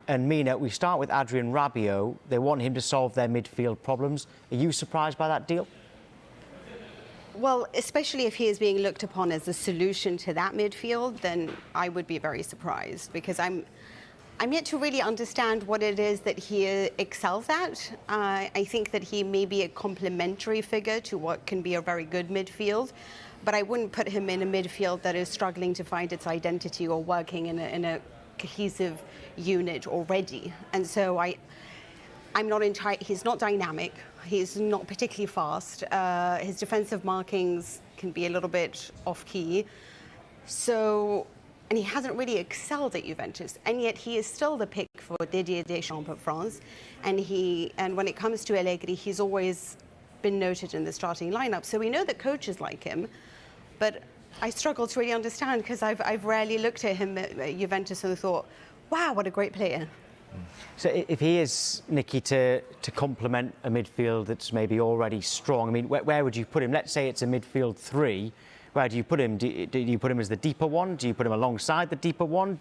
and Mina, we start with Adrien Rabiot. They want him to solve their midfield problems. Are you surprised by that deal? Well, especially if he is being looked upon as the solution to that midfield, then I would be very surprised, because I'm yet to really understand what it is that he excels at. I think that he may be a complementary figure to what can be a very good midfield, but I wouldn't put him in a midfield that is struggling to find its identity or working in a cohesive unit already. And so I'm not entirely. He's not dynamic. He's not particularly fast. His defensive markings can be a little bit off-key. So, and he hasn't really excelled at Juventus, and yet he is still the pick for Didier Deschamps at France. And when it comes to Allegri, he's always been noted in the starting lineup. So we know that coaches like him, but I struggle to really understand, because I've rarely looked at him at Juventus and thought, wow, what a great player. So if he is, Nikki, to complement a midfield that's maybe already strong, I mean, where would you put him? Let's say it's a midfield three. Where do you put him? Do you put him as the deeper one? Do you put him alongside the deeper one?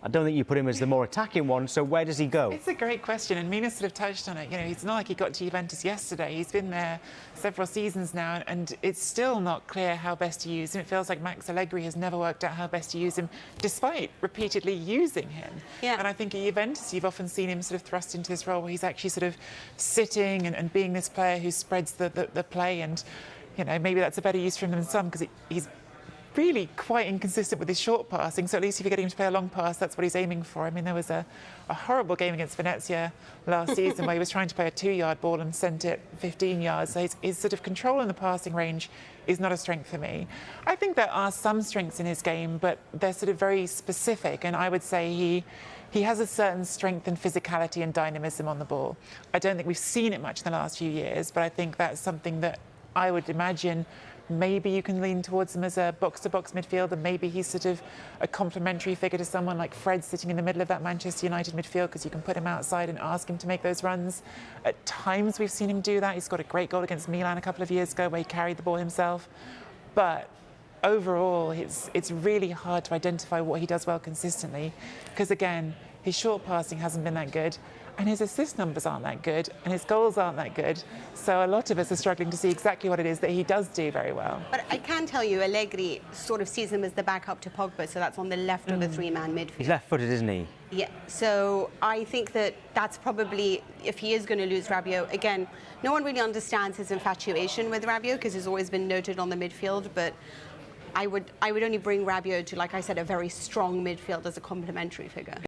I don't think you put him as the more attacking one. So where does he go? It's a great question, and Mina sort of touched on it. You know, it's not like he got to Juventus yesterday. He's been there several seasons now, and it's still not clear how best to use him. It feels like Max Allegri has never worked out how best to use him, despite repeatedly using him. Yeah. And I think at Juventus, you've often seen him sort of thrust into this role where he's actually sort of sitting and being this player who spreads the play. And you know, maybe that's a better use for him than some, because he's really quite inconsistent with his short passing. So at least if you're getting him to play a long pass, that's what he's aiming for. I mean, there was a horrible game against Venezia last season where he was trying to play a 2-yard ball and sent it 15 yards. So his sort of control in the passing range is not a strength for me. I think there are some strengths in his game, but they're sort of very specific. And I would say he has a certain strength and physicality and dynamism on the ball. I don't think we've seen it much in the last few years, but I think that's something that I would imagine maybe you can lean towards him as a box-to-box midfielder. Maybe he's sort of a complementary figure to someone like Fred sitting in the middle of that Manchester United midfield, because you can put him outside and ask him to make those runs. At times we've seen him do that. He's got a great goal against Milan a couple of years ago where he carried the ball himself. But overall, it's really hard to identify what he does well consistently, because again, his short passing hasn't been that good, and his assist numbers aren't that good, and his goals aren't that good. So a lot of us are struggling to see exactly what it is that he does do very well. But I can tell you, Allegri sort of sees him as the backup to Pogba, so that's on the left of the three-man midfield. He's left-footed, isn't he? Yeah, so I think that that's probably, if he is going to lose Rabiot, again, no one really understands his infatuation with Rabiot, because he's always been noted on the midfield, but I would only bring Rabiot to, like I said, a very strong midfield as a complementary figure.